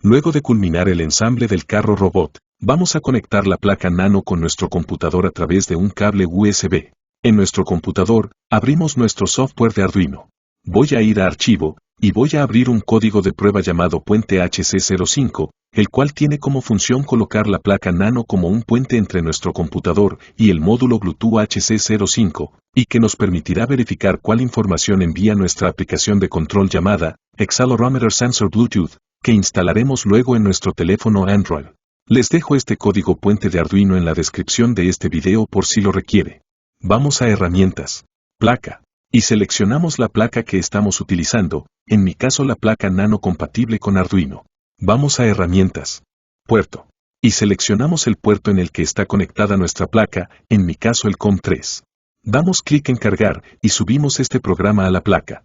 Luego de culminar el ensamble del carro robot, vamos a conectar la placa nano con nuestro computador a través de un cable USB. En nuestro computador, abrimos nuestro software de Arduino. Voy a ir a Archivo, y voy a abrir un código de prueba llamado puente HC05, el cual tiene como función colocar la placa nano como un puente entre nuestro computador y el módulo Bluetooth HC05, y que nos permitirá verificar cuál información envía nuestra aplicación de control llamada Accelerometer Sensor Bluetooth, que instalaremos luego en nuestro teléfono Android. Les dejo este código puente de Arduino en la descripción de este video por si lo requiere. Vamos a Herramientas, Placa, y seleccionamos la placa que estamos utilizando, en mi caso la placa nano compatible con Arduino. Vamos a Herramientas, Puerto, y seleccionamos el puerto en el que está conectada nuestra placa, en mi caso el COM3. Damos clic en Cargar y subimos este programa a la placa.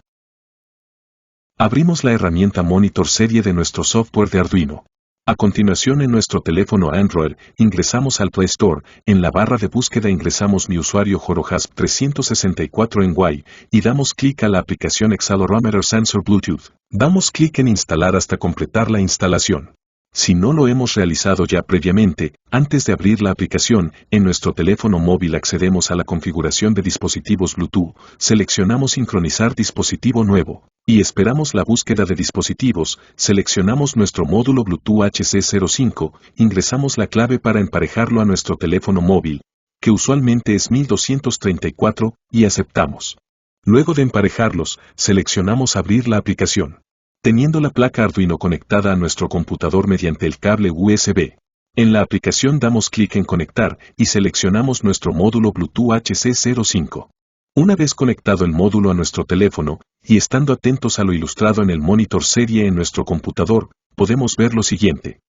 Abrimos la herramienta Monitor Serie de nuestro software de Arduino. A continuación en nuestro teléfono Android, ingresamos al Play Store, en la barra de búsqueda ingresamos mi usuario JoroHasp364 en Y, y damos clic a la aplicación Accelerometer Sensor Bluetooth. Damos clic en Instalar hasta completar la instalación. Si no lo hemos realizado ya previamente, antes de abrir la aplicación, en nuestro teléfono móvil accedemos a la configuración de dispositivos Bluetooth, seleccionamos Sincronizar dispositivo nuevo, y esperamos la búsqueda de dispositivos, seleccionamos nuestro módulo Bluetooth HC05, ingresamos la clave para emparejarlo a nuestro teléfono móvil, que usualmente es 1234, y aceptamos. Luego de emparejarlos, seleccionamos Abrir la aplicación. Teniendo la placa Arduino conectada a nuestro computador mediante el cable USB. En la aplicación damos clic en Conectar y seleccionamos nuestro módulo Bluetooth HC05. Una vez conectado el módulo a nuestro teléfono, y estando atentos a lo ilustrado en el monitor serie en nuestro computador, podemos ver lo siguiente.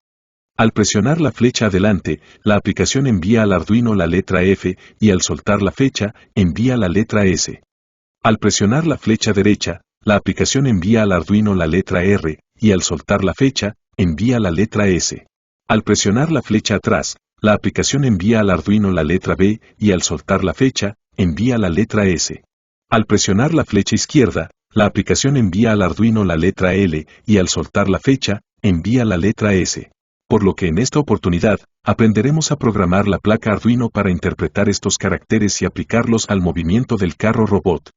Al presionar la flecha adelante, la aplicación envía al Arduino la letra F y al soltar la flecha, envía la letra S. Al presionar la flecha derecha, la aplicación envía al Arduino la letra R, y al soltar la flecha, envía la letra S. Al presionar la flecha atrás, la aplicación envía al Arduino la letra B, y al soltar la flecha, envía la letra S. Al presionar la flecha izquierda, la aplicación envía al Arduino la letra L, y al soltar la flecha, envía la letra S. Por lo que en esta oportunidad, aprenderemos a programar la placa Arduino para interpretar estos caracteres y aplicarlos al movimiento del carro robot.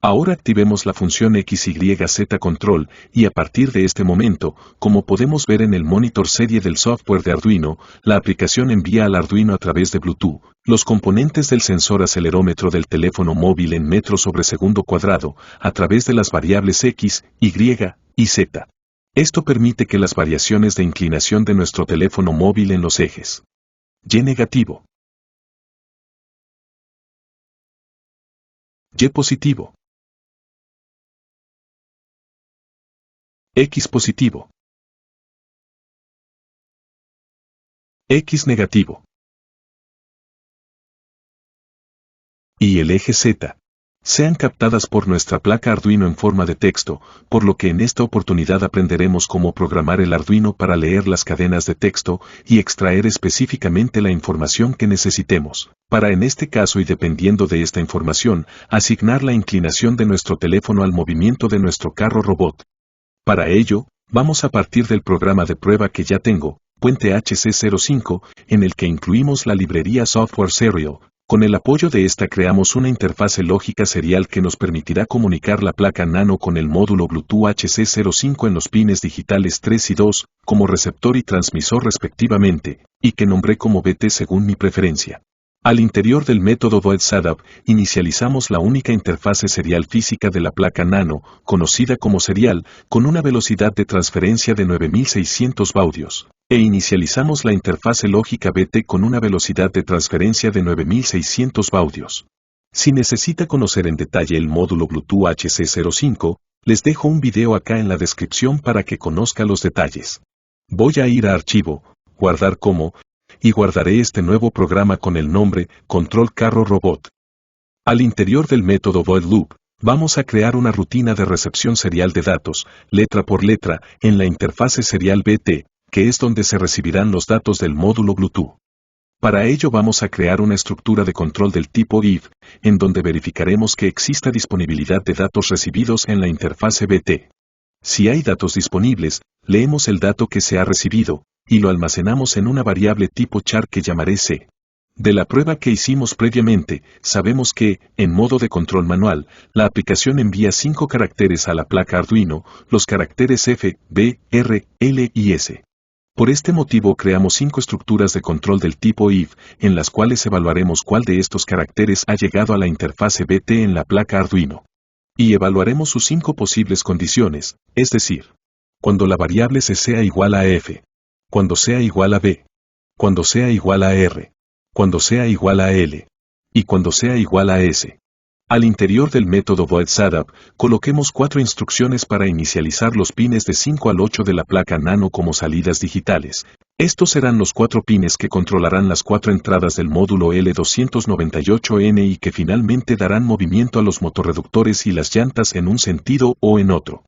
Ahora activemos la función XYZ Control, y a partir de este momento, como podemos ver en el monitor serie del software de Arduino, la aplicación envía al Arduino a través de Bluetooth los componentes del sensor acelerómetro del teléfono móvil en metros sobre segundo cuadrado, a través de las variables X, Y y Z. Esto permite que las variaciones de inclinación de nuestro teléfono móvil en los ejes Y negativo, Y positivo, X positivo, X negativo y el eje Z sean captadas por nuestra placa Arduino en forma de texto, por lo que en esta oportunidad aprenderemos cómo programar el Arduino para leer las cadenas de texto y extraer específicamente la información que necesitemos, para en este caso y dependiendo de esta información, asignar la inclinación de nuestro teléfono al movimiento de nuestro carro robot. Para ello, vamos a partir del programa de prueba que ya tengo, Puente HC05, en el que incluimos la librería Software Serial. Con el apoyo de esta creamos una interfase lógica serial que nos permitirá comunicar la placa nano con el módulo Bluetooth HC05 en los pines digitales 3 y 2, como receptor y transmisor respectivamente, y que nombré como BT según mi preferencia. Al interior del método void_setup, inicializamos la única interfase serial física de la placa nano, conocida como serial, con una velocidad de transferencia de 9600 baudios, e inicializamos la interfase lógica BT con una velocidad de transferencia de 9600 baudios. Si necesita conocer en detalle el módulo Bluetooth HC05, les dejo un video acá en la descripción para que conozca los detalles. Voy a ir a Archivo, Guardar como, y guardaré este nuevo programa con el nombre Control Carro Robot. Al interior del método void loop, vamos a crear una rutina de recepción serial de datos, letra por letra, en la interfase serial BT, que es donde se recibirán los datos del módulo Bluetooth. Para ello vamos a crear una estructura de control del tipo if, en donde verificaremos que exista disponibilidad de datos recibidos en la interfase BT. Si hay datos disponibles, leemos el dato que se ha recibido, y lo almacenamos en una variable tipo char que llamaré C. De la prueba que hicimos previamente, sabemos que, en modo de control manual, la aplicación envía 5 caracteres a la placa Arduino, los caracteres F, B, R, L y S. Por este motivo creamos 5 estructuras de control del tipo if, en las cuales evaluaremos cuál de estos caracteres ha llegado a la interfase BT en la placa Arduino. Y evaluaremos sus 5 posibles condiciones, es decir, cuando la variable C sea igual a F, cuando sea igual a B, cuando sea igual a R, cuando sea igual a L, y cuando sea igual a S. Al interior del método voidSetup, coloquemos 4 instrucciones para inicializar los pines de 5 al 8 de la placa Nano como salidas digitales. Estos serán los 4 pines que controlarán las 4 entradas del módulo L298N y que finalmente darán movimiento a los motorreductores y las llantas en un sentido o en otro.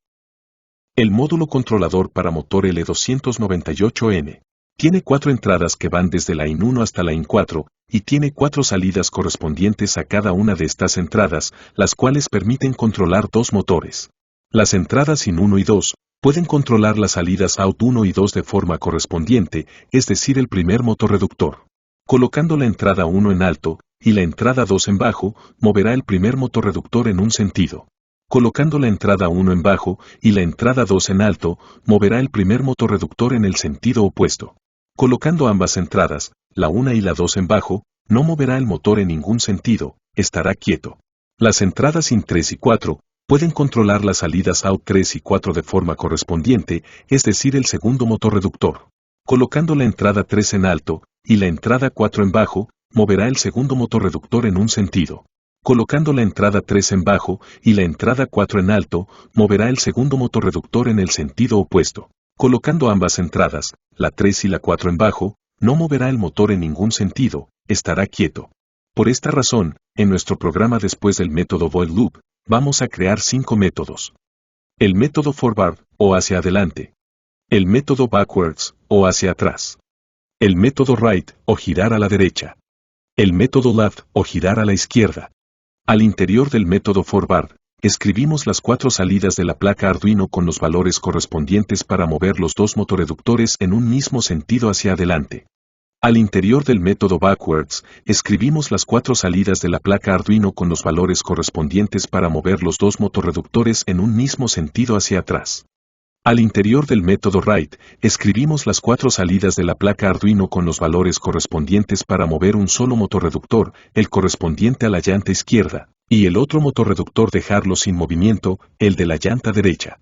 El módulo controlador para motor L298N tiene 4 entradas que van desde la IN 1 hasta la IN 4, y tiene 4 salidas correspondientes a cada una de estas entradas, las cuales permiten controlar 2 motores. Las entradas IN 1 y 2 pueden controlar las salidas OUT 1 y 2 de forma correspondiente, es decir, el primer motorreductor. Colocando la entrada 1 en alto y la entrada 2 en bajo, moverá el primer motorreductor en un sentido. Colocando la entrada 1 en bajo y la entrada 2 en alto, moverá el primer motorreductor en el sentido opuesto. Colocando ambas entradas, la 1 y la 2 en bajo, no moverá el motor en ningún sentido, estará quieto. Las entradas IN 3 y 4 pueden controlar las salidas OUT 3 y 4 de forma correspondiente, es decir, el segundo motorreductor. Colocando la entrada 3 en alto y la entrada 4 en bajo, moverá el segundo motorreductor en un sentido. Colocando la entrada 3 en bajo y la entrada 4 en alto, moverá el segundo motorreductor en el sentido opuesto. Colocando ambas entradas, la 3 y la 4 en bajo, no moverá el motor en ningún sentido, estará quieto. Por esta razón, en nuestro programa después del método void loop, vamos a crear 5 métodos. El método forward, o hacia adelante. El método backwards, o hacia atrás. El método right, o girar a la derecha. El método left, o girar a la izquierda. Al interior del método forward, escribimos las 4 salidas de la placa Arduino con los valores correspondientes para mover los 2 motorreductores en un mismo sentido hacia adelante. Al interior del método backwards, escribimos las 4 salidas de la placa Arduino con los valores correspondientes para mover los 2 motorreductores en un mismo sentido hacia atrás. Al interior del método right, escribimos las 4 salidas de la placa Arduino con los valores correspondientes para mover un solo motorreductor, el correspondiente a la llanta izquierda, y el otro motorreductor dejarlo sin movimiento, el de la llanta derecha.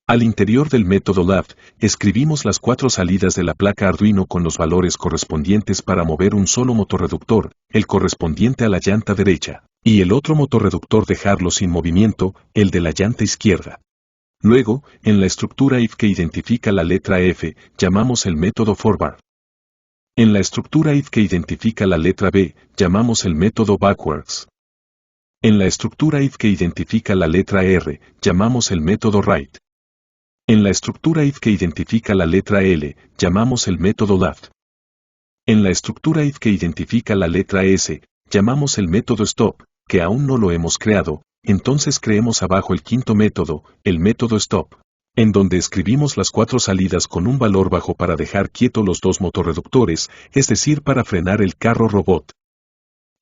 Al interior del método left, escribimos las 4 salidas de la placa Arduino con los valores correspondientes para mover un solo motorreductor, el correspondiente a la llanta derecha, y el otro motorreductor dejarlo sin movimiento, el de la llanta izquierda. Luego, en la estructura if que identifica la letra F, llamamos el método forward. En la estructura if que identifica la letra B, llamamos el método backwards. En la estructura if que identifica la letra R, llamamos el método right. En la estructura if que identifica la letra L, llamamos el método left. En la estructura if que identifica la letra S, llamamos el método stop, que aún no lo hemos creado. Entonces creemos abajo el quinto método, el método stop, en donde escribimos las 4 salidas con un valor bajo para dejar quieto los 2 motorreductores, es decir, para frenar el carro robot.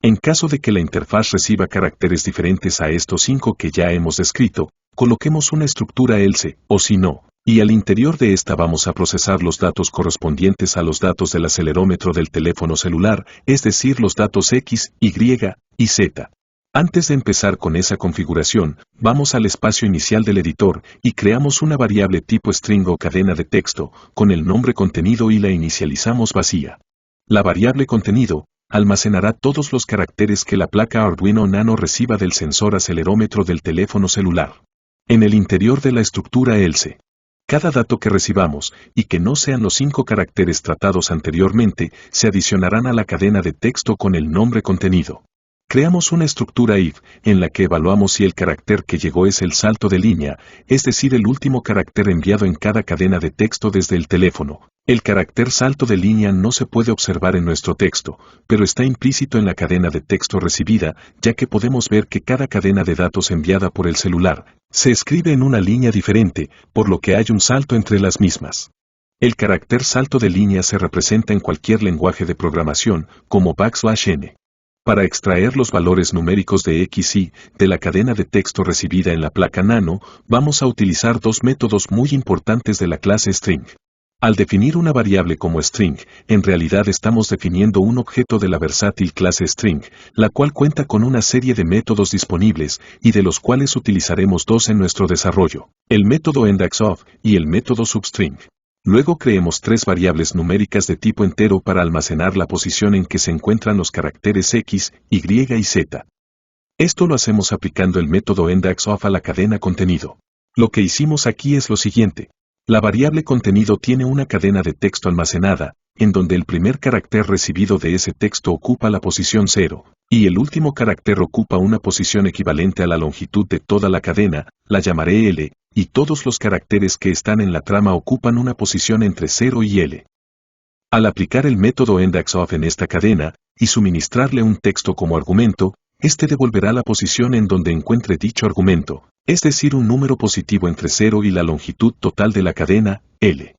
En caso de que la interfaz reciba caracteres diferentes a estos 5 que ya hemos descrito, coloquemos una estructura else, o si no, y al interior de esta vamos a procesar los datos correspondientes a los datos del acelerómetro del teléfono celular, es decir, los datos X, Y y Z. Antes de empezar con esa configuración, vamos al espacio inicial del editor y creamos una variable tipo string o cadena de texto con el nombre contenido y la inicializamos vacía. La variable contenido almacenará todos los caracteres que la placa Arduino Nano reciba del sensor acelerómetro del teléfono celular. En el interior de la estructura else, cada dato que recibamos y que no sean los 5 caracteres tratados anteriormente se adicionarán a la cadena de texto con el nombre contenido. Creamos una estructura if, en la que evaluamos si el carácter que llegó es el salto de línea, es decir, el último carácter enviado en cada cadena de texto desde el teléfono, El carácter salto de línea no se puede observar en nuestro texto, pero está implícito en la cadena de texto recibida, ya que podemos ver que cada cadena de datos enviada por el celular se escribe en una línea diferente, por lo que hay un salto entre las mismas. El carácter salto de línea se representa en cualquier lenguaje de programación, como \n. Para extraer los valores numéricos de X y de la cadena de texto recibida en la placa Nano, vamos a utilizar dos métodos muy importantes de la clase string. Al definir una variable como string, en realidad estamos definiendo un objeto de la versátil clase string, la cual cuenta con una serie de métodos disponibles y de los cuales utilizaremos dos en nuestro desarrollo, el método indexOf y el método substring. Luego creemos tres variables numéricas de tipo entero para almacenar la posición en que se encuentran los caracteres X, Y y Z. Esto lo hacemos aplicando el método indexOf a la cadena contenido. Lo que hicimos aquí es lo siguiente. La variable contenido tiene una cadena de texto almacenada, en donde el primer carácter recibido de ese texto ocupa la posición 0, y el último carácter ocupa una posición equivalente a la longitud de toda la cadena, la llamaré L, y todos los caracteres que están en la trama ocupan una posición entre 0 y L. Al aplicar el método indexOf en esta cadena, y suministrarle un texto como argumento, este devolverá la posición en donde encuentre dicho argumento, es decir, un número positivo entre 0 y la longitud total de la cadena, L.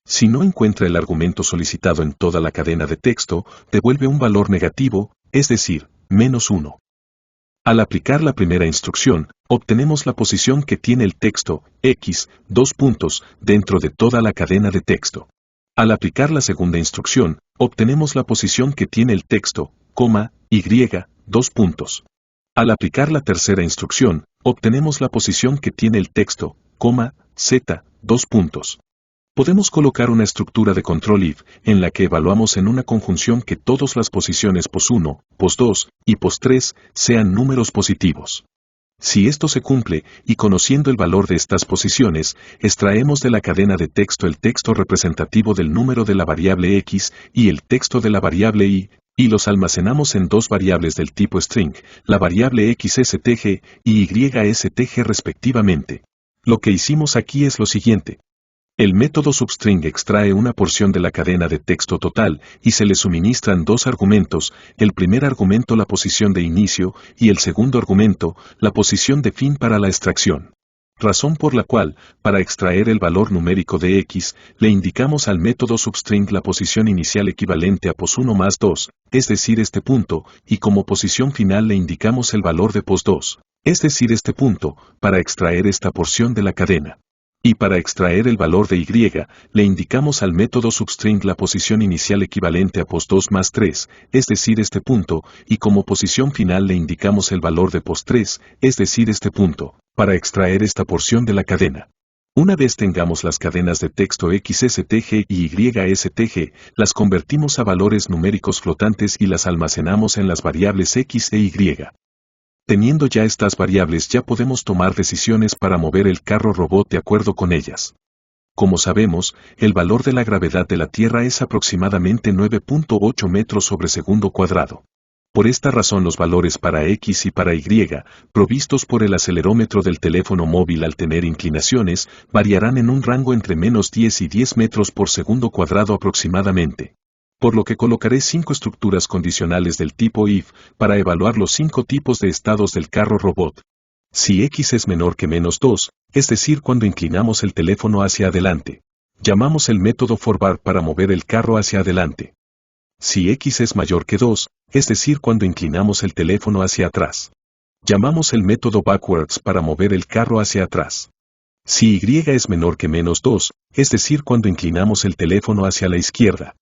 Si no encuentra el argumento solicitado en toda la cadena de texto, devuelve un valor negativo, es decir, -1. Al aplicar la primera instrucción, obtenemos la posición que tiene el texto, X, dentro de toda la cadena de texto. Al aplicar la segunda instrucción, obtenemos la posición que tiene el texto, Y, Al aplicar la tercera instrucción, obtenemos la posición que tiene el texto, Z, Podemos colocar una estructura de control if, en la que evaluamos en una conjunción que todas las posiciones pos1, pos2 y pos3 sean números positivos. Si esto se cumple, y conociendo el valor de estas posiciones, extraemos de la cadena de texto el texto representativo del número de la variable X y el texto de la variable Y los almacenamos en dos variables del tipo string, la variable XSTG y YSTG respectivamente. Lo que hicimos aquí es lo siguiente. El método substring extrae una porción de la cadena de texto total y se le suministran dos argumentos, el primer argumento la posición de inicio y el segundo argumento la posición de fin para la extracción. Razón por la cual, para extraer el valor numérico de X, le indicamos al método substring la posición inicial equivalente a pos1 más 2, es decir este punto, y como posición final le indicamos el valor de pos2, es decir este punto, para extraer esta porción de la cadena. Y para extraer el valor de Y, le indicamos al método substring la posición inicial equivalente a pos2 más 3, es decir este punto, y como posición final le indicamos el valor de pos3, es decir este punto, para extraer esta porción de la cadena. Una vez tengamos las cadenas de texto XSTG y YSTG, las convertimos a valores numéricos flotantes y las almacenamos en las variables X e Y. Teniendo ya estas variables ya podemos tomar decisiones para mover el carro robot de acuerdo con ellas. Como sabemos, el valor de la gravedad de la Tierra es aproximadamente 9.8 metros sobre segundo cuadrado. Por esta razón los valores para X y para Y, provistos por el acelerómetro del teléfono móvil al tener inclinaciones, variarán en un rango entre -10 y 10 metros por segundo cuadrado aproximadamente. Por lo que colocaré 5 estructuras condicionales del tipo if para evaluar los 5 tipos de estados del carro robot. Si X es menor que -2, es decir cuando inclinamos el teléfono hacia adelante, llamamos el método forward para mover el carro hacia adelante. Si X es mayor que 2, es decir cuando inclinamos el teléfono hacia atrás, llamamos el método backwards para mover el carro hacia atrás. Si Y es menor que -2, es decir cuando inclinamos el teléfono hacia la izquierda,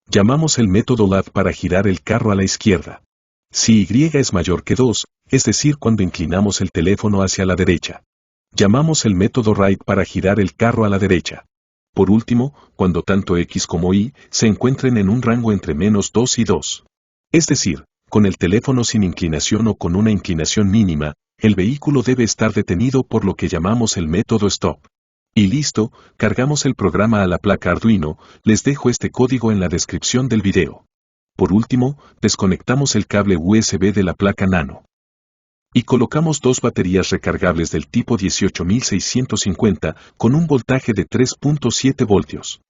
llamamos el método left para girar el carro a la izquierda. Si Y es mayor que 2, es decir cuando inclinamos el teléfono hacia la derecha, llamamos el método right para girar el carro a la derecha. Por último, cuando tanto X como Y se encuentren en un rango entre -2 y 2. Es decir, con el teléfono sin inclinación o con una inclinación mínima, el vehículo debe estar detenido por lo que llamamos el método stop. Y listo, cargamos el programa a la placa Arduino, les dejo este código en la descripción del video. Por último, desconectamos el cable USB de la placa Nano. Y colocamos dos baterías recargables del tipo 18650 con un voltaje de 3.7 voltios.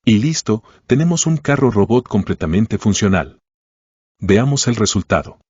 Y listo, tenemos un carro robot completamente funcional. Veamos el resultado.